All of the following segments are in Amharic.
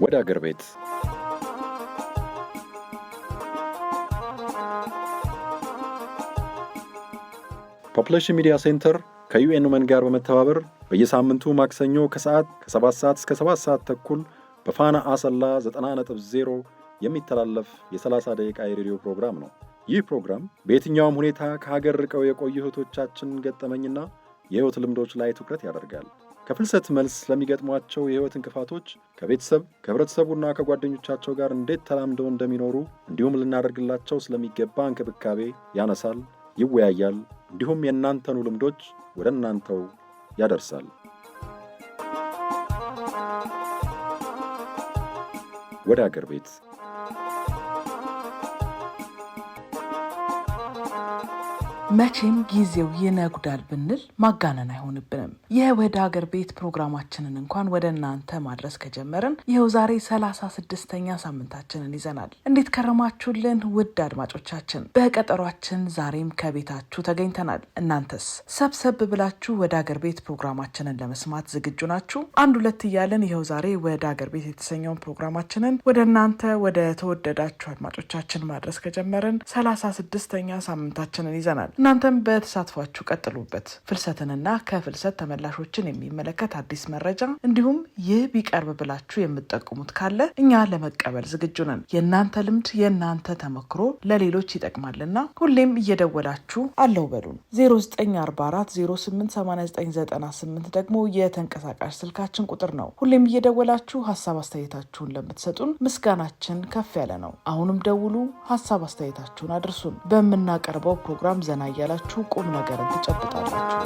ወደ አገር ቤት ፖፑሌሽን ሚዲያ ሴንተር ከዩኤን ውመን ጋር በመተባበር በየሳምንቱ ማክሰኞ ከሰዓት ከ7 ሰዓት እስከ 7 ሰዓት ተኩል በፋና አሰላ 90.0 የሚተላለፍ የ30 ደቂቃ የሬዲዮ ፕሮግራም ነው። ይህ ፕሮግራም በየትኛውም ሁኔታ ከሀገር ርቀው የቆዩ እህቶቻችን ገጠመኝና የህይወት ልምዶች ላይ ትኩረት ያደርጋል። ከፍልሰት መልስ ለሚገጥሟቸው የህይወት እንቅፋቶች ከቤተሰብ ከህብረተሰቡና ከጓደኞቻቸው ጋር እንዴት ተላምደው እንደሚኖሩ እንዲሁም ልናደርግላቸው ስለሚገባ እንክብካቤ ያነሳል፣ ይወያያል፣ እንዲሁም የእናንተኑ ልምዶች ወደ እናንተው ያደርሳል። ወደ አገር ቤት መቼም ጊዜው ይነጉዳል ብንል ማጋነን አይሆንብንም። የወደ ሀገር ቤት ፕሮግራማችንን እንኳን ወደ እናንተ ማድረስ ከጀመርን ይኸው ዛሬ 36ኛ ሳምንታችንን ይዘናል። እንዴት ከረማችሁልን ውድ አድማጮቻችን? በቀጠሯችን ዛሬም ከቤታችሁ ተገኝተናል። እናንተስ ሰብሰብ ብላችሁ ወደ ሀገር ቤት ፕሮግራማችንን ለመስማት ዝግጁ ናችሁ? አንድ ሁለት እያለን ይኸው ዛሬ ወደ ሀገር ቤት የተሰኘውን ፕሮግራማችንን ወደ እናንተ ወደ ተወደዳችሁ አድማጮቻችን ማድረስ ከጀመርን 36ኛ ሳምንታችንን ይዘናል። እናንተም በተሳትፏችሁ ቀጥሉበት። ፍልሰትንና ከፍልሰት ተመላሾችን የሚመለከት አዲስ መረጃ እንዲሁም ይህ ቢቀርብ ብላችሁ የምትጠቁሙት ካለ እኛ ለመቀበል ዝግጁ ነን። የእናንተ ልምድ የእናንተ ተመክሮ ለሌሎች ይጠቅማልና ሁሌም እየደወላችሁ አለው በሉን። 0944088998 ደግሞ የተንቀሳቃሽ ስልካችን ቁጥር ነው። ሁሌም እየደወላችሁ ሀሳብ አስተያየታችሁን ለምትሰጡን ምስጋናችን ከፍ ያለ ነው። አሁንም ደውሉ፣ ሀሳብ አስተያየታችሁን አድርሱን። በምናቀርበው ፕሮግራም ዘና እያላችሁ ቁም ነገርን ትጨብጣላችሁ።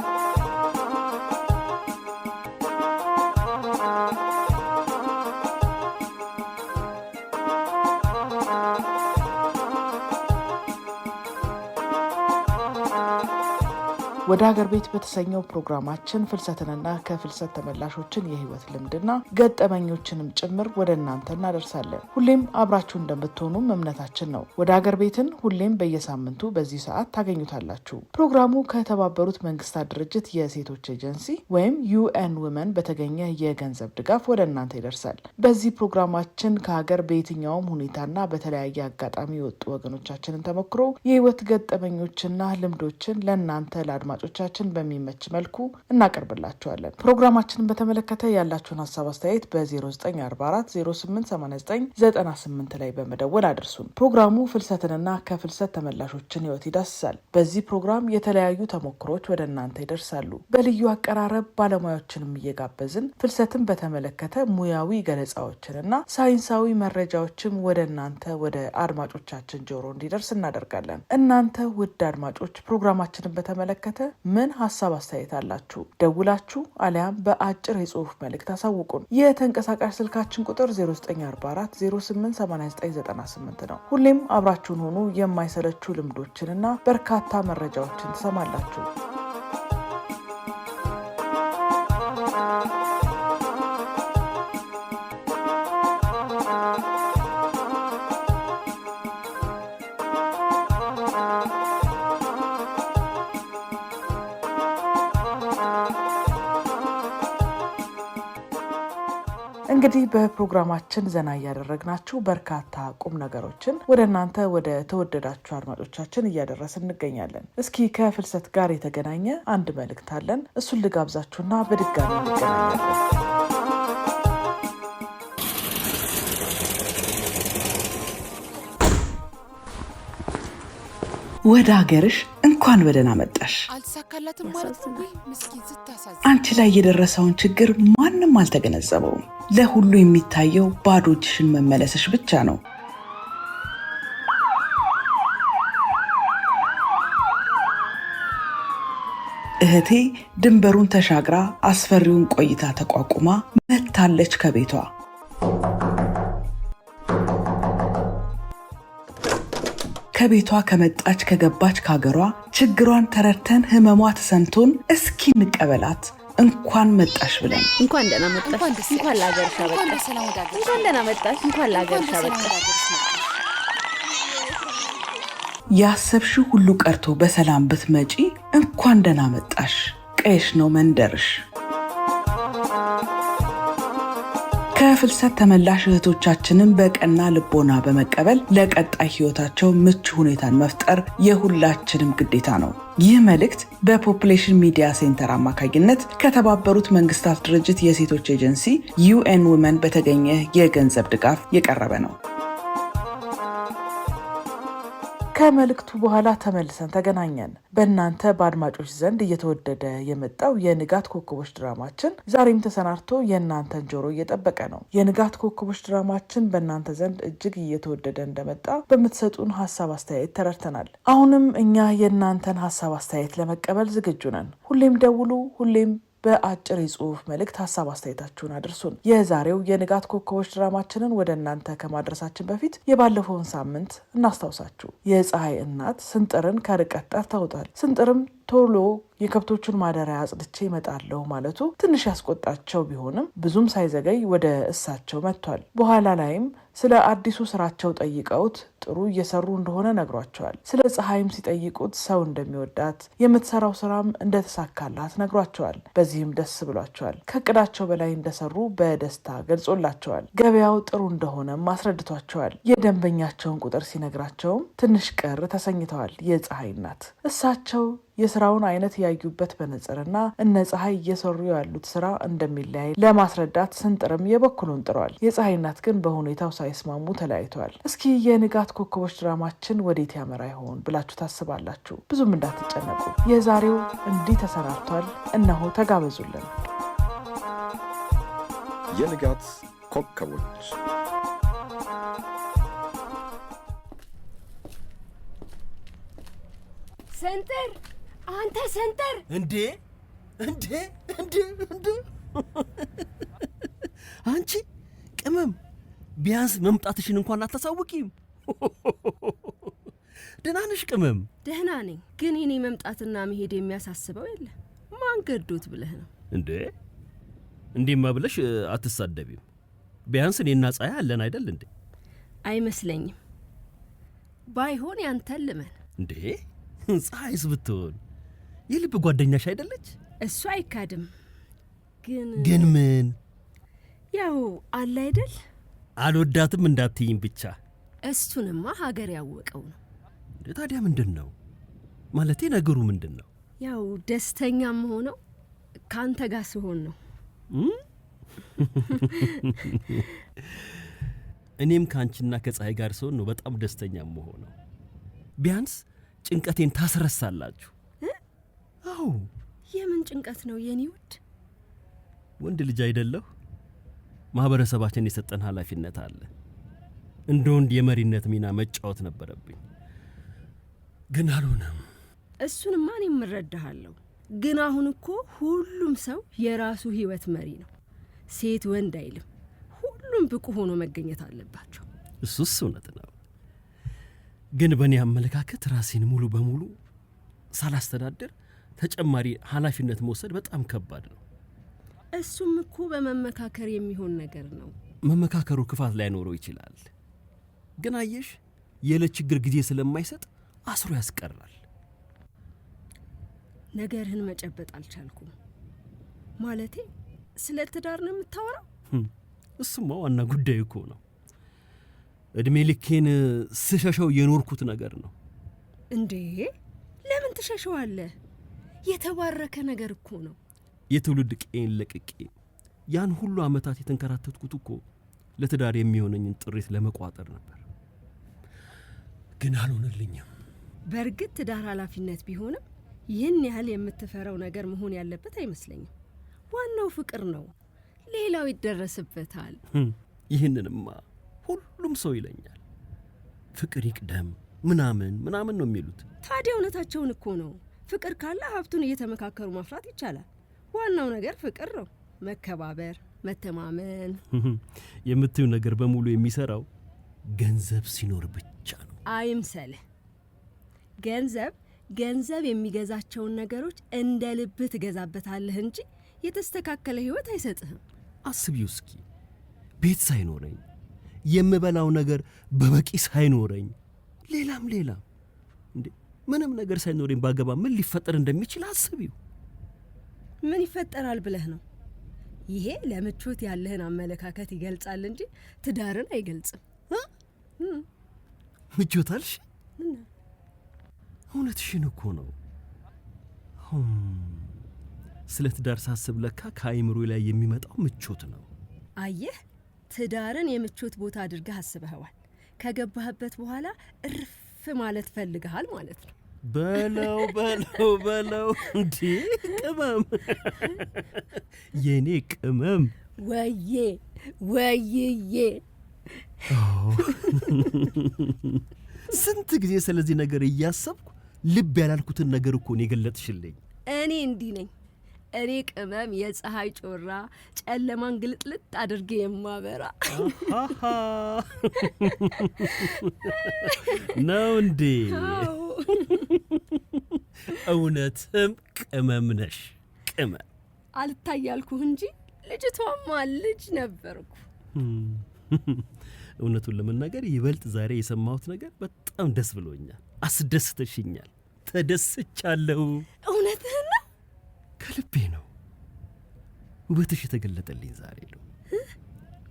ወደ ሀገር ቤት በተሰኘው ፕሮግራማችን ፍልሰትንና ከፍልሰት ተመላሾችን የህይወት ልምድና ገጠመኞችንም ጭምር ወደ እናንተ እናደርሳለን። ሁሌም አብራችሁ እንደምትሆኑም እምነታችን ነው። ወደ ሀገር ቤትን ሁሌም በየሳምንቱ በዚህ ሰዓት ታገኙታላችሁ። ፕሮግራሙ ከተባበሩት መንግስታት ድርጅት የሴቶች ኤጀንሲ ወይም ዩኤን ውመን በተገኘ የገንዘብ ድጋፍ ወደ እናንተ ይደርሳል። በዚህ ፕሮግራማችን ከሀገር በየትኛውም ሁኔታና በተለያየ አጋጣሚ የወጡ ወገኖቻችንን ተሞክሮ የህይወት ገጠመኞችና ልምዶችን ለእናንተ ለአድማ ቻችን በሚመች መልኩ እናቀርብላችኋለን። ፕሮግራማችንን በተመለከተ ያላችሁን ሀሳብ አስተያየት በ0944088998 ላይ በመደወል አድርሱን። ፕሮግራሙ ፍልሰትንና ከፍልሰት ተመላሾችን ህይወት ይዳስሳል። በዚህ ፕሮግራም የተለያዩ ተሞክሮች ወደ እናንተ ይደርሳሉ። በልዩ አቀራረብ ባለሙያዎችንም እየጋበዝን ፍልሰትን በተመለከተ ሙያዊ ገለጻዎችንና ሳይንሳዊ መረጃዎችም ወደ እናንተ ወደ አድማጮቻችን ጆሮ እንዲደርስ እናደርጋለን። እናንተ ውድ አድማጮች ፕሮግራማችንን በተመለከተ ምን ሀሳብ አስተያየት አላችሁ? ደውላችሁ አሊያም በአጭር የጽሁፍ መልእክት አሳውቁን። የተንቀሳቃሽ ስልካችን ቁጥር 0944088998 ነው። ሁሌም አብራችሁን ሆኑ። የማይሰለቹ ልምዶችንና በርካታ መረጃዎችን ትሰማላችሁ። እንግዲህ በፕሮግራማችን ዘና እያደረግናችሁ በርካታ ቁም ነገሮችን ወደ እናንተ ወደ ተወደዳችሁ አድማጮቻችን እያደረስን እንገኛለን። እስኪ ከፍልሰት ጋር የተገናኘ አንድ መልእክት አለን። እሱን ልጋብዛችሁና በድጋሚ እንገናኛለን። ወደ ሀገርሽ እንኳን በደህና መጣሽ። አልተሳካላትም ማለት ነው። ምስኪን ስታሳዝን። አንቺ ላይ የደረሰውን ችግር ማንም አልተገነዘበውም። ለሁሉ የሚታየው ባዶ እጅሽን መመለስሽ ብቻ ነው። እህቴ ድንበሩን ተሻግራ አስፈሪውን ቆይታ ተቋቁማ መታለች ከቤቷ። ከቤቷ ከመጣች ከገባች ካገሯ ችግሯን ተረድተን ህመሟ ተሰንቶን እስኪ እንቀበላት እንኳን መጣሽ ብለን። እንኳን ደህና መጣሽ፣ እንኳን ለሀገርሽ አበቃሽ። እንኳን ደህና መጣሽ፣ እንኳን ለሀገርሽ አበቃሽ። ያሰብሽው ሁሉ ቀርቶ በሰላም ብትመጪ እንኳን ደህና መጣሽ፣ ቀይሽ ነው መንደርሽ። ከፍልሰት ተመላሽ እህቶቻችንን በቀና ልቦና በመቀበል ለቀጣይ ህይወታቸው ምቹ ሁኔታን መፍጠር የሁላችንም ግዴታ ነው። ይህ መልእክት በፖፑሌሽን ሚዲያ ሴንተር አማካኝነት ከተባበሩት መንግስታት ድርጅት የሴቶች ኤጀንሲ UN Women በተገኘ የገንዘብ ድጋፍ የቀረበ ነው። ከመልእክቱ በኋላ ተመልሰን ተገናኘን። በእናንተ በአድማጮች ዘንድ እየተወደደ የመጣው የንጋት ኮከቦች ድራማችን ዛሬም ተሰናድቶ የእናንተን ጆሮ እየጠበቀ ነው። የንጋት ኮከቦች ድራማችን በእናንተ ዘንድ እጅግ እየተወደደ እንደመጣ በምትሰጡን ሀሳብ አስተያየት ተረድተናል። አሁንም እኛ የእናንተን ሀሳብ አስተያየት ለመቀበል ዝግጁ ነን። ሁሌም ደውሉ፣ ሁሌም በአጭር የጽሁፍ መልእክት ሀሳብ አስተያየታችሁን አድርሱን። የዛሬው የንጋት ኮከቦች ድራማችንን ወደ እናንተ ከማድረሳችን በፊት የባለፈውን ሳምንት እናስታውሳችሁ። የፀሐይ እናት ስንጥርን ከርቀት ጠርተውታል። ስንጥርም ቶሎ የከብቶቹን ማደሪያ አጽድቼ እመጣለሁ ማለቱ ትንሽ ያስቆጣቸው ቢሆንም ብዙም ሳይዘገይ ወደ እሳቸው መጥቷል። በኋላ ላይም ስለ አዲሱ ስራቸው ጠይቀውት ጥሩ እየሰሩ እንደሆነ ነግሯቸዋል። ስለ ፀሐይም ሲጠይቁት ሰው እንደሚወዳት የምትሰራው ስራም እንደተሳካላት ነግሯቸዋል። በዚህም ደስ ብሏቸዋል። ከእቅዳቸው በላይ እንደሰሩ በደስታ ገልጾላቸዋል። ገበያው ጥሩ እንደሆነም አስረድቷቸዋል። የደንበኛቸውን ቁጥር ሲነግራቸውም ትንሽ ቅር ተሰኝተዋል። የፀሐይ እናት እሳቸው የስራውን አይነት ያዩበት በነጽርና እነ ፀሐይ እየሰሩ ያሉት ስራ እንደሚለያይ ለማስረዳት ስንጥርም የበኩሉን ጥሯል። የፀሐይ እናት ግን በሁኔታው ሳይስማሙ ተለያይተዋል። እስኪ የንጋት ኮከቦች ድራማችን ወዴት ያመራ ይሆን ብላችሁ ታስባላችሁ? ብዙም እንዳትጨነቁ፣ የዛሬው እንዲህ ተሰናድቷል። እነሆ ተጋበዙልን። የንጋት ኮከቦች ሰንጥር፣ አንተ ሰንጥር! እንዴ እንዴ እንዴ እንዴ! አንቺ ቅመም ቢያንስ መምጣትሽን እንኳን አታሳውቂም። ደህና ነሽ ቅመም? ደህና ነኝ፣ ግን እኔ መምጣትና መሄድ የሚያሳስበው የለ። ማን ገዶት ብለህ ነው እንዴ? እንዴማ ብለሽ አትሳደቢም። ቢያንስ እኔና ፀሐይ አለን አይደል እንዴ? አይመስለኝም። ባይሆን ያንተን ልመን። እንዴ ፀሐይስ ብትሆን የልብ ጓደኛሽ አይደለች? እሱ አይካድም። ግን ምን ያው አለ አይደል? አልወዳትም እንዳትይኝ ብቻ። እሱንማ ሀገር ያወቀው ነው። ታዲያ ምንድን ነው ማለቴ? ነገሩ ምንድን ነው? ያው ደስተኛም ሆነው ካንተ ጋር ሲሆን ነው። እኔም ካንቺና ከፀሐይ ጋር ስሆን ነው በጣም ደስተኛ መሆነው። ቢያንስ ጭንቀቴን ታስረሳላችሁ። አዎ። የምን ጭንቀት ነው የኔ ውድ? ወንድ ልጅ አይደለሁ? ማህበረሰባችን የሰጠን ኃላፊነት አለ። እንደ ወንድ የመሪነት ሚና መጫወት ነበረብኝ፣ ግን አልሆነም። እሱንማ እኔም እረዳሃለሁ። ግን አሁን እኮ ሁሉም ሰው የራሱ ህይወት መሪ ነው። ሴት ወንድ አይልም። ሁሉም ብቁ ሆኖ መገኘት አለባቸው። እሱስ እውነት ነው። ግን በእኔ አመለካከት ራሴን ሙሉ በሙሉ ሳላስተዳድር ተጨማሪ ኃላፊነት መውሰድ በጣም ከባድ ነው። እሱም እኮ በመመካከር የሚሆን ነገር ነው። መመካከሩ ክፋት ላይኖረው ይችላል። ግን አየሽ፣ የዕለት ችግር ጊዜ ስለማይሰጥ አስሮ ያስቀራል። ነገርህን መጨበጥ አልቻልኩም። ማለቴ ስለ ትዳር ነው የምታወራው? እሱማ ዋና ጉዳይ እኮ ነው። እድሜ ልኬን ስሸሸው የኖርኩት ነገር ነው። እንዴ ለምን ትሸሸዋለህ? የተባረከ ነገር እኮ ነው። የትውልድ ቄን ለቅቄ ያን ሁሉ ዓመታት የተንከራተትኩት እኮ ለትዳር የሚሆነኝን ጥሪት ለመቋጠር ነበር። ግን አልሆነልኝም። በእርግጥ ትዳር ኃላፊነት ቢሆንም ይህን ያህል የምትፈራው ነገር መሆን ያለበት አይመስለኝም። ዋናው ፍቅር ነው፣ ሌላው ይደረስበታል። ይህንንማ ሁሉም ሰው ይለኛል። ፍቅር ይቅደም ምናምን ምናምን ነው የሚሉት። ታዲያ እውነታቸውን እኮ ነው። ፍቅር ካለ ሀብቱን እየተመካከሩ ማፍራት ይቻላል። ዋናው ነገር ፍቅር ነው፣ መከባበር፣ መተማመን። የምትዩ ነገር በሙሉ የሚሰራው ገንዘብ ሲኖር ብቻ ነው። አይምሰልህ። ገንዘብ የሚገዛቸውን ነገሮች እንደ ልብህ ትገዛበታለህ እንጂ የተስተካከለ ህይወት አይሰጥህም። አስቢው እስኪ፣ ቤት ሳይኖረኝ፣ የምበላው ነገር በበቂ ሳይኖረኝ፣ ሌላም እንዴ ምንም ነገር ሳይኖረኝ ባገባ ምን ሊፈጠር እንደሚችል አስቢው። ምን ይፈጠራል ብለህ ነው? ይሄ ለምቾት ያለህን አመለካከት ይገልጻል እንጂ ትዳርን አይገልጽም። ምቾት አልሽ? እውነትሽን እኮ ነው። ስለ ትዳር ሳስብ ለካ ከአይምሮ ላይ የሚመጣው ምቾት ነው። አየህ፣ ትዳርን የምቾት ቦታ አድርገህ አስበኸዋል። ከገባህበት በኋላ እርፍ ማለት ፈልገሃል ማለት ነው። በለው እንዴ ቅመም፣ የኔ ቅመም፣ ወይዬ ስንት ጊዜ ስለዚህ ነገር እያሰብኩ ልብ ያላልኩትን ነገር እኮ ነው የገለጥሽልኝ። እኔ እንዲህ ነኝ። እኔ ቅመም የፀሐይ ጮራ ጨለማን ግልጥልጥ አድርጌ የማበራ ነው እንዴ? እውነትም ቅመም ነሽ። ቅመም አልታያልኩህ እንጂ ልጅቷማ ልጅ ነበርኩ። እውነቱን ለመናገር ይበልጥ ዛሬ የሰማሁት ነገር በጣም ደስ ብሎኛል። አስደስተሽኛል። ተደስቻለሁ። እውነትህን ነው? ከልቤ ነው። ውበትሽ የተገለጠልኝ ዛሬ ነው።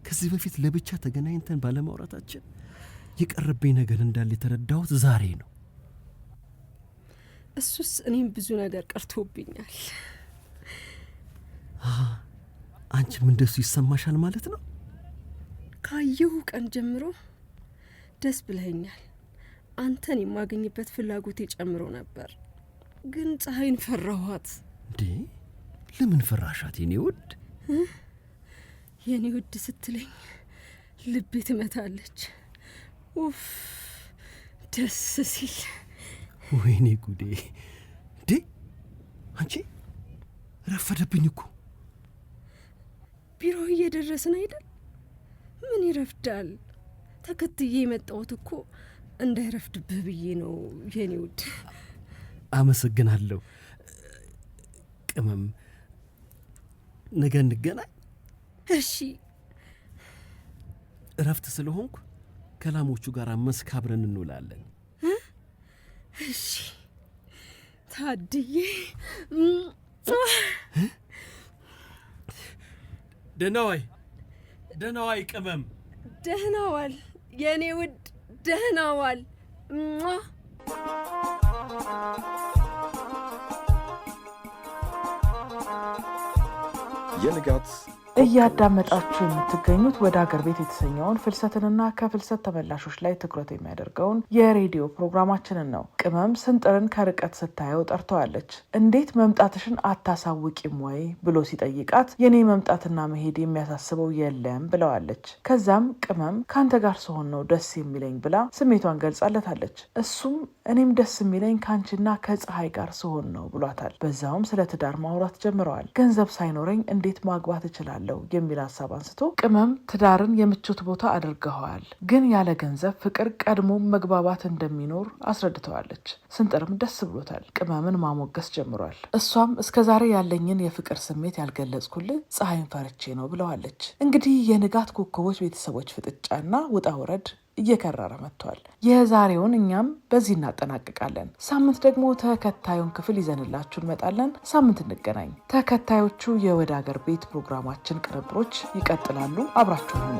ከዚህ በፊት ለብቻ ተገናኝተን ባለማውራታችን የቀረብኝ ነገር እንዳለ የተረዳሁት ዛሬ ነው። እሱስ እኔም ብዙ ነገር ቀርቶብኛል። አንቺም እንደሱ ይሰማሻል ማለት ነው? ካየሁ ቀን ጀምሮ ደስ ብለኸኛል። አንተን የማገኝበት ፍላጎቴ ጨምሮ ነበር፣ ግን ፀሐይን ፈራኋት። እንዴ ለምን ፈራሻት የኔ ውድ? የኔ ውድ ስትለኝ ልቤ ትመታለች። ኡፍ ደስ ሲል። ወይኔ ጉዴ! እንዴ አንቺ ረፈደብኝ እኮ። ቢሮ እየደረስን አይደል? ምን ይረፍዳል? ተከትዬ የመጣሁት እኮ እንዳይረፍድብህ ብዬ ነው የኔ ውድ። አመሰግናለሁ ቅመም። ነገ እንገናኝ። እሺ። እረፍት ስለሆንኩ ከላሞቹ ጋር መስክ አብረን እንውላለን። እሺ ታድዬ። ደህና ዋይ ቅመም። ደህና ዋል የኔ ውድ፣ ደህና ዋል። የንጋት እያዳመጣችሁ የምትገኙት ወደ አገር ቤት የተሰኘውን ፍልሰትንና ከፍልሰት ተመላሾች ላይ ትኩረት የሚያደርገውን የሬዲዮ ፕሮግራማችንን ነው። ቅመም ስንጥርን ከርቀት ስታየው ጠርተዋለች። እንዴት መምጣትሽን አታሳውቂም ወይ ብሎ ሲጠይቃት የኔ መምጣትና መሄድ የሚያሳስበው የለም ብለዋለች። ከዛም ቅመም ካንተ ጋር ስሆን ነው ደስ የሚለኝ ብላ ስሜቷን ገልጻለታለች። እሱም እኔም ደስ የሚለኝ ካንቺና ከፀሐይ ጋር ስሆን ነው ብሏታል። በዛውም ስለ ትዳር ማውራት ጀምረዋል። ገንዘብ ሳይኖረኝ እንዴት ማግባት እችላለሁ የሚል ሀሳብ አንስቶ ቅመም ትዳርን የምቾት ቦታ አድርገዋል፣ ግን ያለ ገንዘብ ፍቅር ቀድሞ መግባባት እንደሚኖር አስረድተዋለች። ስንጥርም ደስ ብሎታል። ቅመምን ማሞገስ ጀምሯል። እሷም እስከዛሬ ያለኝን የፍቅር ስሜት ያልገለጽኩልህ ፀሐይን ፈርቼ ነው ብለዋለች። እንግዲህ የንጋት ኮከቦች ቤተሰቦች ፍጥጫና ውጣ ውረድ እየከረረ መጥቷል። የዛሬውን እኛም በዚህ እናጠናቅቃለን። ሳምንት ደግሞ ተከታዩን ክፍል ይዘንላችሁ እንመጣለን። ሳምንት እንገናኝ። ተከታዮቹ የወደ አገር ቤት ፕሮግራማችን ቅንብሮች ይቀጥላሉ። አብራችሁ ሁኑ።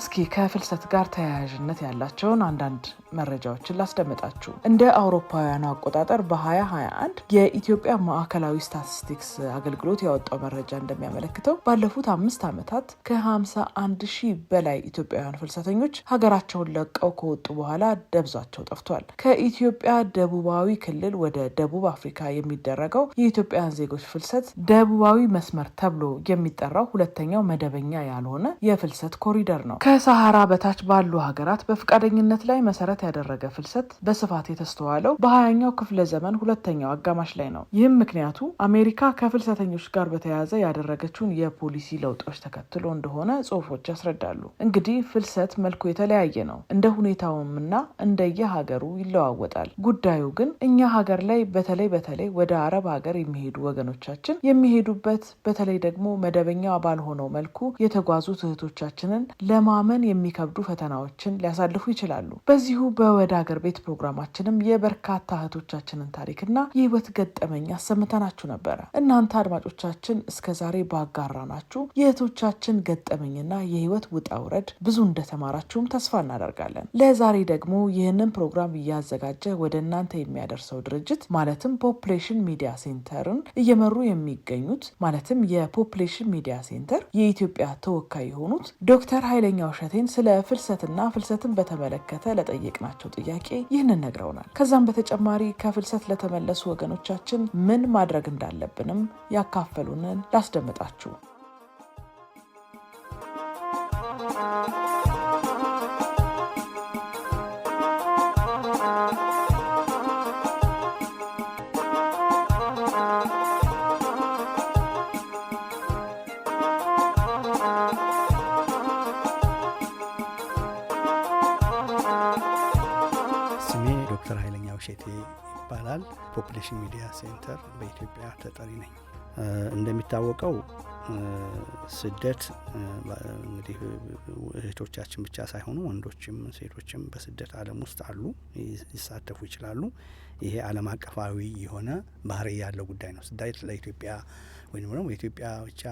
እስኪ ከፍልሰት ጋር ተያያዥነት ያላቸውን አንዳንድ መረጃዎችን ላስደምጣችሁ። እንደ አውሮፓውያኑ አቆጣጠር በ2021 የኢትዮጵያ ማዕከላዊ ስታቲስቲክስ አገልግሎት ያወጣው መረጃ እንደሚያመለክተው ባለፉት 5 ዓመታት ከ51,000 በላይ ኢትዮጵያውያን ፍልሰተኞች ሀገራቸውን ለቀው ከወጡ በኋላ ደብዛቸው ጠፍቷል። ከኢትዮጵያ ደቡባዊ ክልል ወደ ደቡብ አፍሪካ የሚደረገው የኢትዮጵያውያን ዜጎች ፍልሰት ደቡባዊ መስመር ተብሎ የሚጠራው ሁለተኛው መደበኛ ያልሆነ የፍልሰት ኮሪደር ነው። ከሰሃራ በታች ባሉ ሀገራት በፍቃደኝነት ላይ መሰረት ያደረገ ፍልሰት በስፋት የተስተዋለው በ20ኛው ክፍለ ዘመን ሁለተኛው አጋማሽ ላይ ነው። ይህም ምክንያቱ አሜሪካ ከፍልሰተኞች ጋር በተያያዘ ያደረገችውን የፖሊሲ ለውጦች ተከትሎ እንደሆነ ጽሁፎች ያስረዳሉ። እንግዲህ ፍልሰት መልኩ የተለያየ ነው፣ እንደ ሁኔታውምና እንደየ ሀገሩ ይለዋወጣል። ጉዳዩ ግን እኛ ሀገር ላይ በተለይ ወደ አረብ ሀገር የሚሄዱ ወገኖቻችን የሚሄዱበት በተለይ ደግሞ መደበኛ ባልሆነው መልኩ የተጓዙት እህቶቻችንን ለማመን የሚከብዱ ፈተናዎችን ሊያሳልፉ ይችላሉ። በዚሁ በወደ ሀገር ቤት ፕሮግራማችንም የበርካታ እህቶቻችንን ታሪክና የህይወት ገጠመኝ አሰምተናችሁ ነበረ። እናንተ አድማጮቻችን እስከዛሬ ባጋራናችሁ የእህቶቻችን ገጠመኝና የህይወት ውጣ ውረድ ብዙ እንደተማራችሁም ተስፋ እናደርጋለን። ለዛሬ ደግሞ ይህንን ፕሮግራም እያዘጋጀ ወደ እናንተ የሚያደርሰው ድርጅት ማለትም ፖፕሌሽን ሚዲያ ሴንተርን እየመሩ የሚገኙት ማለትም የፖፕሌሽን ሚዲያ ሴንተር የኢትዮጵያ ተወካይ የሆኑት ዶክተር ኃይለኛው እሸቴን ስለ ፍልሰትና ፍልሰትን በተመለከተ ለጠየቅናቸው ጥያቄ ይህንን ነግረውናል። ከዛም በተጨማሪ ከፍልሰት ለተመለሱ ወገኖቻችን ምን ማድረግ እንዳለብንም ያካፈሉንን ላስደምጣችሁ። ዶክተር ኃይለኛው እሸቴ ይባላል። ፖፕሌሽን ሚዲያ ሴንተር በኢትዮጵያ ተጠሪ ነኝ። እንደሚታወቀው ስደት እንግዲህ እህቶቻችን ብቻ ሳይሆኑ ወንዶችም ሴቶችም በስደት ዓለም ውስጥ አሉ፣ ይሳተፉ ይችላሉ። ይሄ ዓለም አቀፋዊ የሆነ ባህሪ ያለው ጉዳይ ነው። ስደት ለኢትዮጵያ ወይም ደግሞ በኢትዮጵያ ብቻ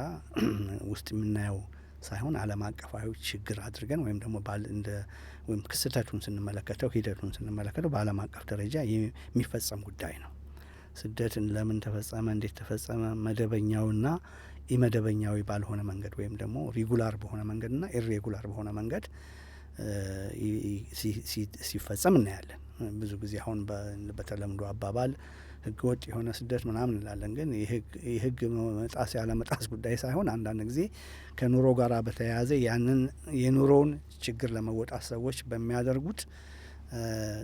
ውስጥ የምናየው ሳይሆን ዓለም አቀፋዊ ችግር አድርገን ወይም ደግሞ ወይም ክስተቱን ስንመለከተው ሂደቱን ስንመለከተው በዓለም አቀፍ ደረጃ የሚፈጸም ጉዳይ ነው። ስደትን ለምን ተፈጸመ፣ እንዴት ተፈጸመ፣ መደበኛውና ኢመደበኛዊ ባልሆነ መንገድ ወይም ደግሞ ሪጉላር በሆነ መንገድና ኢሬጉላር በሆነ መንገድ ሲፈጸም እናያለን። ብዙ ጊዜ አሁን በተለምዶ አባባል ህገ ወጥ የሆነ ስደት ምናምን እንላለን። ግን የህግ መጣስ ያለ መጣስ ጉዳይ ሳይሆን አንዳንድ ጊዜ ከኑሮ ጋር በተያያዘ ያንን የኑሮውን ችግር ለመወጣት ሰዎች በሚያደርጉት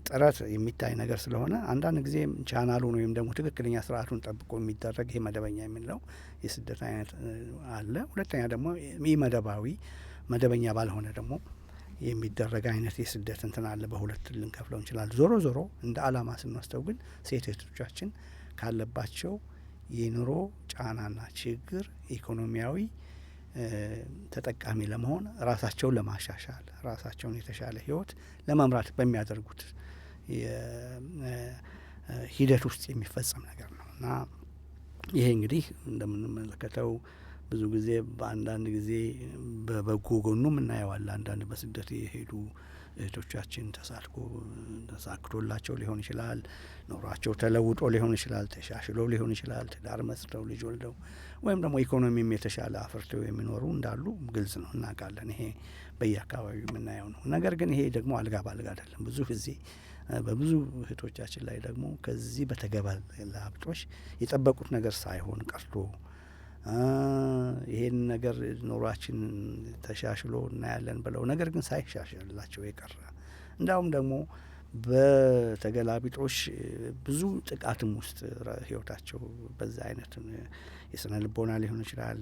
ጥረት የሚታይ ነገር ስለሆነ አንዳንድ ጊዜ ቻናሉን ወይም ደግሞ ትክክለኛ ስርዓቱን ጠብቆ የሚደረግ ይሄ መደበኛ የምንለው የስደት አይነት አለ። ሁለተኛ ደግሞ መደበኛ ባልሆነ ደግሞ የሚደረግ አይነት የስደት እንትን አለ። በሁለት ልንከፍለው እንችላለን። ዞሮ እንደ አላማ ስንወስደው ግን ሴት እህቶቻችን ካለባቸው የኑሮ ጫናና ችግር ኢኮኖሚያዊ ተጠቃሚ ለመሆን ራሳቸውን ለማሻሻል ራሳቸውን የተሻለ ህይወት ለመምራት በሚያደርጉት ሂደት ውስጥ የሚፈጸም ነገር ነው እና ይሄ እንግዲህ እንደምንመለከተው ብዙ ጊዜ በአንዳንድ ጊዜ በበጎ ጎኑም እናየዋለን። አንዳንድ በስደት የሄዱ እህቶቻችን ተሳክቶላቸው ሊሆን ይችላል፣ ኑሯቸው ተለውጦ ሊሆን ይችላል፣ ተሻሽሎ ሊሆን ይችላል፣ ትዳር መስርተው ልጅ ወልደው ወይም ደግሞ ኢኮኖሚም የተሻለ አፍርተው የሚኖሩ እንዳሉ ግልጽ ነው፣ እናውቃለን። ይሄ በየአካባቢው የምናየው ነው። ነገር ግን ይሄ ደግሞ አልጋ ባልጋ አይደለም። ብዙ ጊዜ በብዙ እህቶቻችን ላይ ደግሞ ከዚህ በተገላቢጦሽ የጠበቁት ነገር ሳይሆን ቀርቶ ይሄን ነገር ኑሯችን ተሻሽሎ እናያለን ብለው ነገር ግን ሳይሻሻልላቸው የቀረ እንዳውም ደግሞ በተገላቢጦሽ ብዙ ጥቃትም ውስጥ ህይወታቸው በዛ አይነት የስነ ልቦና ሊሆን ይችላል፣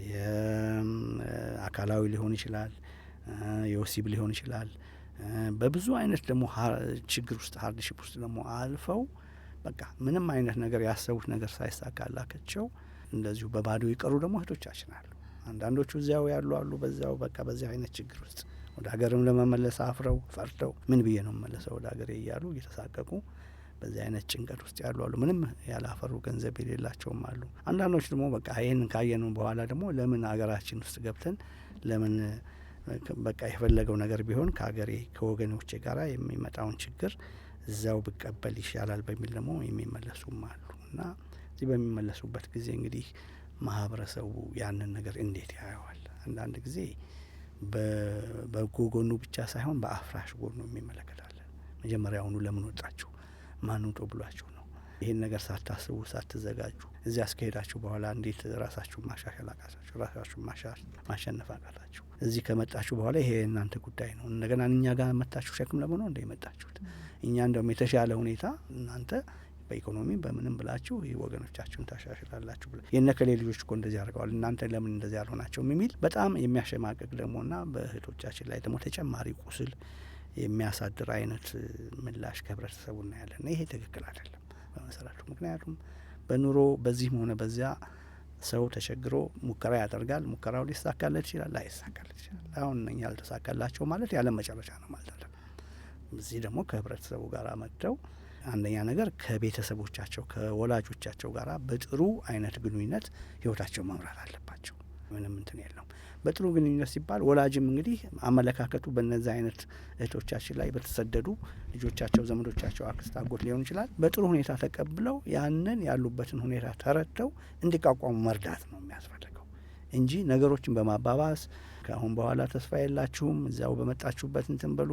የአካላዊ ሊሆን ይችላል፣ የወሲብ ሊሆን ይችላል። በብዙ አይነት ደግሞ ችግር ውስጥ ሀርድሺፕ ውስጥ ደግሞ አልፈው በቃ ምንም አይነት ነገር ያሰቡት ነገር ሳይሳካላቸው እንደዚሁ በባዶ የቀሩ ደግሞ እህቶቻችን አሉ። አንዳንዶቹ እዚያው ያሉ አሉ። በዚያው በቃ በዚያ አይነት ችግር ውስጥ ወደ ሀገርም ለመመለስ አፍረው ፈርተው ምን ብዬ ነው መመለሰው ወደ ሀገሬ እያሉ እየተሳቀቁ በዚህ አይነት ጭንቀት ውስጥ ያሉ አሉ። ምንም ያላፈሩ ገንዘብ የሌላቸውም አሉ። አንዳንዶች ደግሞ በቃ ይህን ካየነው በኋላ ደግሞ ለምን ሀገራችን ውስጥ ገብተን ለምን በቃ የፈለገው ነገር ቢሆን ከሀገሬ ከወገኖቼ ጋር የሚመጣውን ችግር እዛው ብቀበል ይሻላል በሚል ደግሞ የሚመለሱም አሉ እና እዚህ በሚመለሱበት ጊዜ እንግዲህ ማህበረሰቡ ያንን ነገር እንዴት ያየዋል? አንዳንድ ጊዜ በበጎ ጎኑ ብቻ ሳይሆን በአፍራሽ ጎኑ የሚመለከታለን። መጀመሪያውኑ ለምን ወጣችሁ? ማን ውጡ ብሏችሁ ነው? ይሄን ነገር ሳታስቡ ሳትዘጋጁ እዚያ አስከሄዳችሁ በኋላ እንዴት ራሳችሁን ማሻሻል አቃታችሁ? ራሳችሁን ማሸነፍ አቃታችሁ? እዚህ ከመጣችሁ በኋላ ይሄ እናንተ ጉዳይ ነው። እንደገና እኛ ጋር መጣችሁ ሸክም ለምን ነው እንደመጣችሁት? እኛ እንደውም የተሻለ ሁኔታ እናንተ በኢኮኖሚ በምንም ብላችሁ ወገኖቻችሁን ታሻሽላላችሁ ብለ የነከሌ ልጆች እኮ እንደዚህ አድርገዋል እናንተ ለምን እንደዚህ አልሆናቸውም የሚል በጣም የሚያሸማቅቅ ደግሞና በእህቶቻችን ላይ ደግሞ ተጨማሪ ቁስል የሚያሳድር አይነት ምላሽ ከህብረተሰቡ እናያለን። ይሄ ትክክል አይደለም በመሰረቱ። ምክንያቱም በኑሮ በዚህም ሆነ በዚያ ሰው ተቸግሮ ሙከራ ያደርጋል። ሙከራው ሊሳካለት ይችላል፣ ላይሳካለት ይችላል። አሁን እኛ ያልተሳካላቸው ማለት ያለ መጨረሻ ነው ማለት አይደለም። እዚህ ደግሞ ከህብረተሰቡ ጋር መጥተው አንደኛ ነገር ከቤተሰቦቻቸው ከወላጆቻቸው ጋር በጥሩ አይነት ግንኙነት ህይወታቸው መምራት አለባቸው። ምንም እንትን የለውም። በጥሩ ግንኙነት ሲባል ወላጅም እንግዲህ አመለካከቱ በእነዚህ አይነት እህቶቻችን ላይ በተሰደዱ ልጆቻቸው፣ ዘመዶቻቸው፣ አክስት፣ አጎት ሊሆን ይችላል በጥሩ ሁኔታ ተቀብለው ያንን ያሉበትን ሁኔታ ተረድተው እንዲቋቋሙ መርዳት ነው የሚያስፈልገው እንጂ ነገሮችን በማባባስ ከአሁን በኋላ ተስፋ የላችሁም እዚያው በመጣችሁበት እንትን በሉ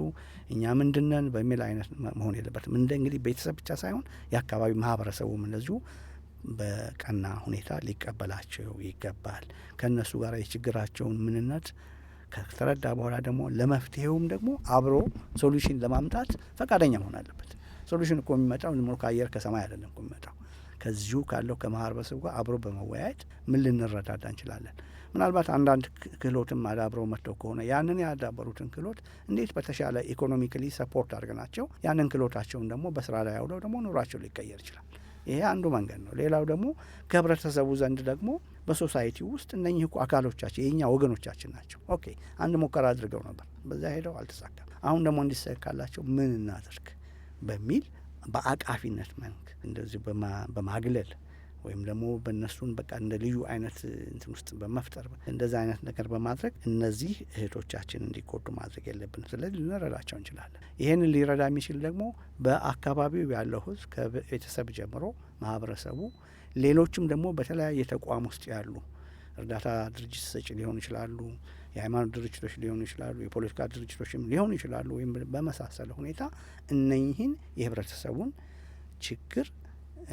እኛ ምንድነን በሚል አይነት መሆን የለበትም። እንግዲህ ቤተሰብ ብቻ ሳይሆን የአካባቢ ማህበረሰቡም እንደዚሁ በቀና ሁኔታ ሊቀበላቸው ይገባል። ከእነሱ ጋር የችግራቸውን ምንነት ከተረዳ በኋላ ደግሞ ለመፍትሄውም ደግሞ አብሮ ሶሉሽን ለማምጣት ፈቃደኛ መሆን አለበት። ሶሉሽን እኮ የሚመጣው ዝም ብሎ ከአየር ከሰማይ አይደለም እኮ የሚመጣው ከዚሁ ካለው ከማህበረሰቡ ጋር አብሮ በመወያየት ምን ልንረዳዳ እንችላለን። ምናልባት አንዳንድ ክህሎትም አዳብረው መጥተው ከሆነ ያንን ያዳበሩትን ክህሎት እንዴት በተሻለ ኢኮኖሚካሊ ሰፖርት አድርገናቸው ያንን ክህሎታቸውን ደግሞ በስራ ላይ አውለው ደግሞ ኑሯቸው ሊቀየር ይችላል። ይሄ አንዱ መንገድ ነው። ሌላው ደግሞ ከህብረተሰቡ ዘንድ ደግሞ በሶሳይቲ ውስጥ እነኚህ እኮ አካሎቻችን የእኛ ወገኖቻችን ናቸው። ኦኬ አንድ ሙከራ አድርገው ነበር፣ በዛ ሄደው አልተሳካም። አሁን ደግሞ እንዲሳካላቸው ምን እናድርግ በሚል በአቃፊነት መንክ እንደዚህ በማግለል ወይም ደግሞ በእነሱን በቃ እንደ ልዩ አይነት እንትን ውስጥ በመፍጠር እንደዛ አይነት ነገር በማድረግ እነዚህ እህቶቻችን እንዲጎዱ ማድረግ የለብንም። ስለዚህ ልንረዳቸው እንችላለን። ይህንን ሊረዳ የሚችል ደግሞ በአካባቢው ያለው ህዝብ ከቤተሰብ ጀምሮ ማህበረሰቡ፣ ሌሎችም ደግሞ በተለያየ ተቋም ውስጥ ያሉ እርዳታ ድርጅት ሰጪ ሊሆኑ ይችላሉ፣ የሃይማኖት ድርጅቶች ሊሆኑ ይችላሉ፣ የፖለቲካ ድርጅቶችም ሊሆኑ ይችላሉ። ወይም በመሳሰለ ሁኔታ እነኚህን የህብረተሰቡን ችግር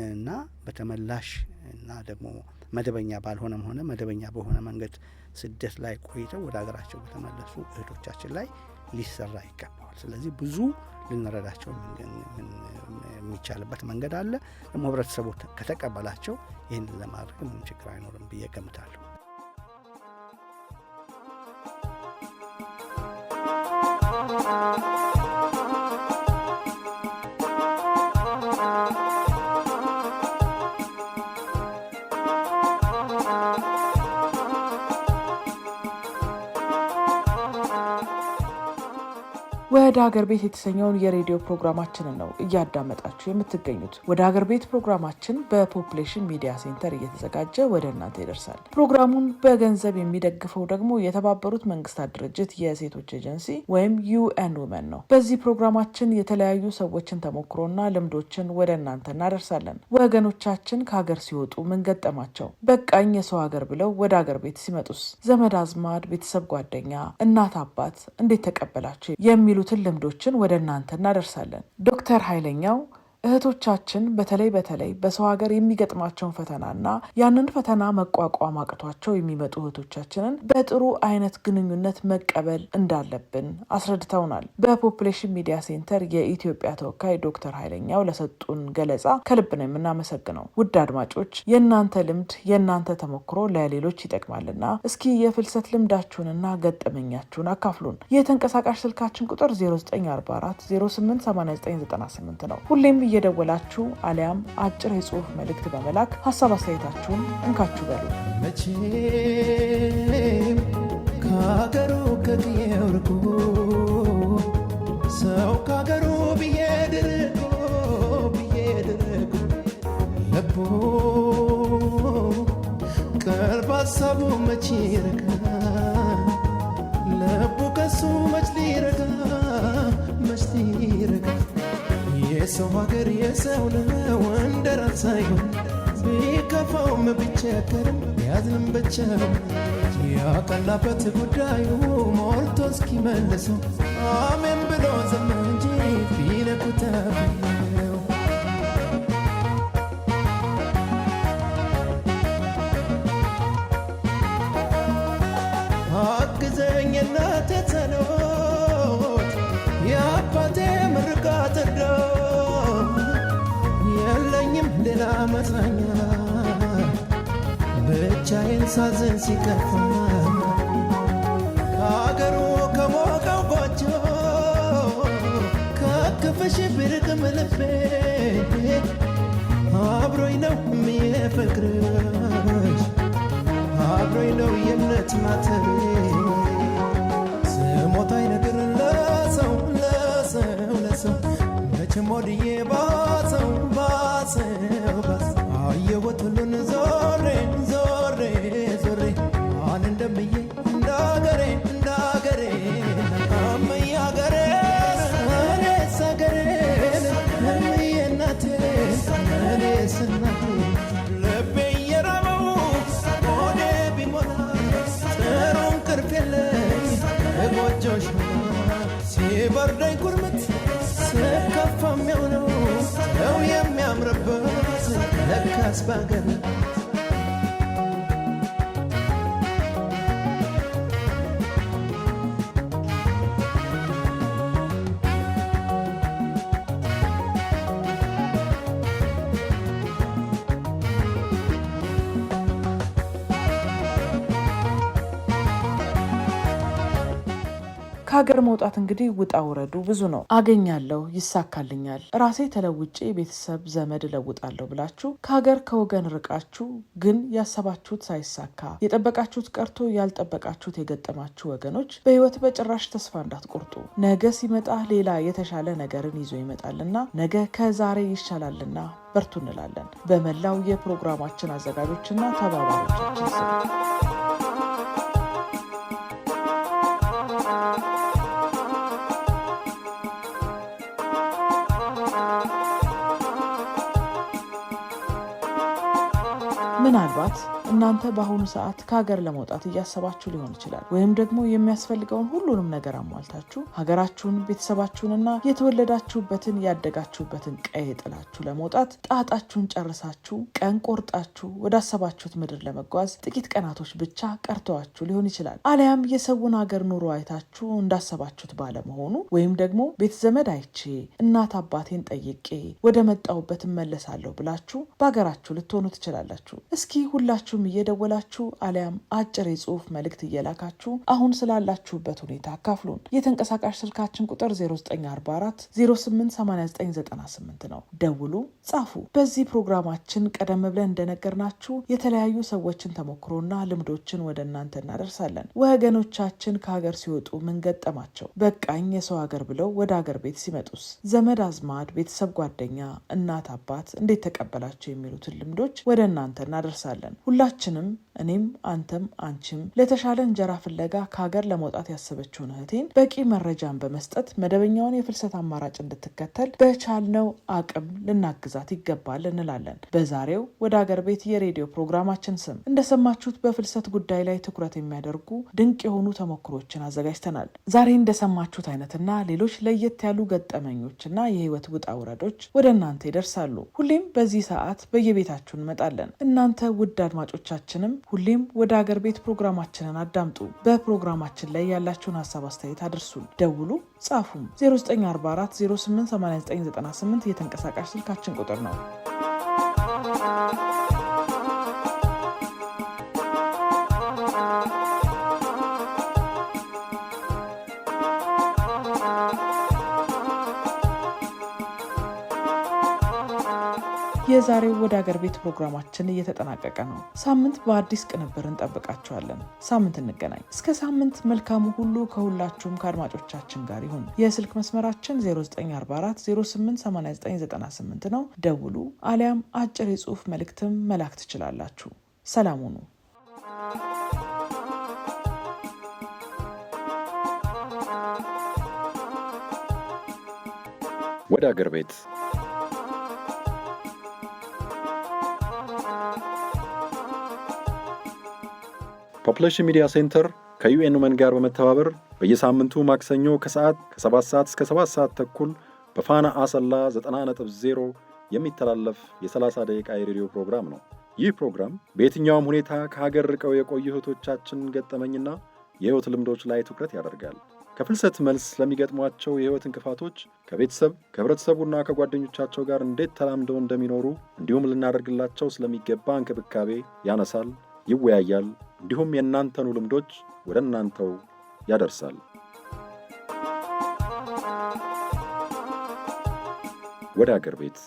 እና በተመላሽ እና ደግሞ መደበኛ ባልሆነም ሆነ መደበኛ በሆነ መንገድ ስደት ላይ ቆይተው ወደ ሀገራቸው በተመለሱ እህቶቻችን ላይ ሊሰራ ይገባዋል። ስለዚህ ብዙ ልንረዳቸው የሚቻልበት መንገድ አለ። ደግሞ ህብረተሰቡ ከተቀበላቸው ይህንን ለማድረግ ምንም ችግር አይኖርም ብዬ ገምታለሁ። ወደ ሀገር ቤት የተሰኘውን የሬዲዮ ፕሮግራማችንን ነው እያዳመጣችሁ የምትገኙት። ወደ ሀገር ቤት ፕሮግራማችን በፖፑሌሽን ሚዲያ ሴንተር እየተዘጋጀ ወደ እናንተ ይደርሳል። ፕሮግራሙን በገንዘብ የሚደግፈው ደግሞ የተባበሩት መንግስታት ድርጅት የሴቶች ኤጀንሲ ወይም ዩኤን ውመን ነው። በዚህ ፕሮግራማችን የተለያዩ ሰዎችን ተሞክሮና ልምዶችን ወደ እናንተ እናደርሳለን። ወገኖቻችን ከሀገር ሲወጡ ምን ገጠማቸው? በቃኝ የሰው ሀገር ብለው ወደ ሀገር ቤት ሲመጡስ ዘመድ አዝማድ፣ ቤተሰብ፣ ጓደኛ፣ እናት አባት እንዴት ተቀበላቸው የሚሉትን ልምዶችን ወደ እናንተ እናደርሳለን። ዶክተር ኃይለኛው እህቶቻችን በተለይ በሰው ሀገር የሚገጥማቸውን ፈተናና ያንን ፈተና መቋቋም አቅቷቸው የሚመጡ እህቶቻችንን በጥሩ አይነት ግንኙነት መቀበል እንዳለብን አስረድተውናል። በፖፑሌሽን ሚዲያ ሴንተር የኢትዮጵያ ተወካይ ዶክተር ኃይለኛው ለሰጡን ገለጻ ከልብ ነው የምናመሰግነው። ውድ አድማጮች የእናንተ ልምድ የእናንተ ተሞክሮ ለሌሎች ይጠቅማልና እስኪ የፍልሰት ልምዳችሁንና ገጠመኛችሁን አካፍሉን። የተንቀሳቃሽ ስልካችን ቁጥር 0944 088998 ነው። ሁሌም እየደወላችሁ አሊያም አጭር የጽሁፍ መልእክት በመላክ ሀሳብ አስተያየታችሁን እንካችሁ በሉ። መቼም ከሀገሩ ከጥየው ርቆ ሰው ከሀገሩ ብዬድርቆ ለቦ ቀልብ ሀሳቡ መቼ ይረጋ ለቡ ከሱ መች ሊረጋ የሰው ሀገር የሰው ነው እንደ ራስ አይሆን ቢከፋውም ቢቸገርም ያዝንም ብቻ ያቀላበት ጉዳዩ ሞልቶ እስኪመልሰው አሜን ብሎ ዘመን እንጂ ቢነኩት መጽናኛ ብቻዬን ሳዝን ሲከፋ ከአገሩ ከሞቀው ጎጆ ከክፍሽ ብርቅም ልቤ አብሮኝ ነው የሚፈቅርሽ አብሮኝ ነው የእምነት ማተቤ ስሞታይ ነገር ለሰው መቼም ወድዬ ባሰው አየሁት ሁሉን ዞሬ አን እንደምዬ እንዳገሬ አመያ ገሬን እኔስ አገሬን እምዬ እናቴ እኔስ እናቴ ልቤ እየራበው ሆዴ ቢሞላ ጥሩ እንቅልፍ የለኝ ጎጆሽ ሲበርደኝ ኩርምት ስከፋ የሚሆነው ሰው የሚያምርበት ለካስ ባገር ከሀገር መውጣት እንግዲህ ውጣ ውረዱ ብዙ ነው። አገኛለሁ፣ ይሳካልኛል፣ ራሴ ተለውጬ ቤተሰብ ዘመድ እለውጣለሁ ብላችሁ ከሀገር ከወገን ርቃችሁ ግን ያሰባችሁት ሳይሳካ የጠበቃችሁት ቀርቶ ያልጠበቃችሁት የገጠማችሁ ወገኖች በህይወት በጭራሽ ተስፋ እንዳትቆርጡ። ነገ ሲመጣ ሌላ የተሻለ ነገርን ይዞ ይመጣልና ነገ ከዛሬ ይሻላልና በርቱ እንላለን በመላው የፕሮግራማችን አዘጋጆችና ተባባሪዎቻችን ስም። ምናልባት እናንተ በአሁኑ ሰዓት ከሀገር ለመውጣት እያሰባችሁ ሊሆን ይችላል። ወይም ደግሞ የሚያስፈልገውን ሁሉንም ነገር አሟልታችሁ ሀገራችሁን፣ ቤተሰባችሁንና የተወለዳችሁበትን ያደጋችሁበትን ቀይ ጥላችሁ ለመውጣት ጣጣችሁን ጨርሳችሁ ቀን ቆርጣችሁ ወዳሰባችሁት ምድር ለመጓዝ ጥቂት ቀናቶች ብቻ ቀርተዋችሁ ሊሆን ይችላል። አሊያም የሰውን ሀገር ኑሮ አይታችሁ እንዳሰባችሁት ባለመሆኑ ወይም ደግሞ ቤተ ዘመድ አይቼ እናት አባቴን ጠይቄ ወደ መጣሁበት እመለሳለሁ ብላችሁ በሀገራችሁ ልትሆኑ ትችላላችሁ። እስኪ ሁላችሁም እየደወላችሁ አሊያም አጭር የጽሁፍ መልእክት እየላካችሁ አሁን ስላላችሁበት ሁኔታ አካፍሉን። የተንቀሳቃሽ ስልካችን ቁጥር 0944 088998 ነው። ደውሉ፣ ጻፉ። በዚህ ፕሮግራማችን ቀደም ብለን እንደነገርናችሁ የተለያዩ ሰዎችን ተሞክሮና ልምዶችን ወደ እናንተ እናደርሳለን። ወገኖቻችን ከሀገር ሲወጡ ምን ገጠማቸው? በቃኝ የሰው ሀገር ብለው ወደ ሀገር ቤት ሲመጡስ ዘመድ አዝማድ፣ ቤተሰብ፣ ጓደኛ፣ እናት አባት እንዴት ተቀበላቸው የሚሉትን ልምዶች ወደ እናንተ እናደርሳለን። ሁላችንም እኔም አንተም አንቺም ለተሻለ እንጀራ ፍለጋ ከሀገር ለመውጣት ያሰበችውን እህቴን በቂ መረጃን በመስጠት መደበኛውን የፍልሰት አማራጭ እንድትከተል በቻልነው አቅም ልናግዛት ይገባል እንላለን። በዛሬው ወደ ሀገር ቤት የሬዲዮ ፕሮግራማችን ስም እንደሰማችሁት በፍልሰት ጉዳይ ላይ ትኩረት የሚያደርጉ ድንቅ የሆኑ ተሞክሮችን አዘጋጅተናል። ዛሬ እንደሰማችሁት አይነትና ሌሎች ለየት ያሉ ገጠመኞችና የህይወት ውጣ ውረዶች ወደ እናንተ ይደርሳሉ። ሁሌም በዚህ ሰዓት በየቤታችሁ እንመጣለን። እናንተ ውድ አድማጮቻችንም ሁሌም ወደ ሀገር ቤት ፕሮግራማችንን አዳምጡ። በፕሮግራማችን ላይ ያላችሁን ሀሳብ አስተያየት አድርሱን። ደውሉ፣ ጻፉም። 0944 088998 የተንቀሳቃሽ ስልካችን ቁጥር ነው። የዛሬው ወደ ሀገር ቤት ፕሮግራማችን እየተጠናቀቀ ነው። ሳምንት በአዲስ ቅንብር እንጠብቃችኋለን። ሳምንት እንገናኝ። እስከ ሳምንት መልካሙ ሁሉ ከሁላችሁም ከአድማጮቻችን ጋር ይሁን። የስልክ መስመራችን 0944 088998 ነው። ደውሉ፣ አሊያም አጭር የጽሁፍ መልእክትም መላክ ትችላላችሁ። ሰላም ሁኑ። ወደ ሀገር ቤት ፖፑሌሽን ሚዲያ ሴንተር ከዩኤን ውመን ጋር በመተባበር በየሳምንቱ ማክሰኞ ከሰዓት ከ7 ሰዓት እስከ 7 ሰዓት ተኩል በፋና አሰላ 90.0 የሚተላለፍ የ30 ደቂቃ የሬዲዮ ፕሮግራም ነው። ይህ ፕሮግራም በየትኛውም ሁኔታ ከሀገር ርቀው የቆዩ እህቶቻችን ገጠመኝና የህይወት ልምዶች ላይ ትኩረት ያደርጋል። ከፍልሰት መልስ ለሚገጥሟቸው የህይወት እንቅፋቶች ከቤተሰብ ከህብረተሰቡና ከጓደኞቻቸው ጋር እንዴት ተላምደው እንደሚኖሩ እንዲሁም ልናደርግላቸው ስለሚገባ እንክብካቤ ያነሳል፣ ይወያያል፣ እንዲሁም የእናንተኑ ልምዶች ወደ እናንተው ያደርሳል። ወደ አገር ቤት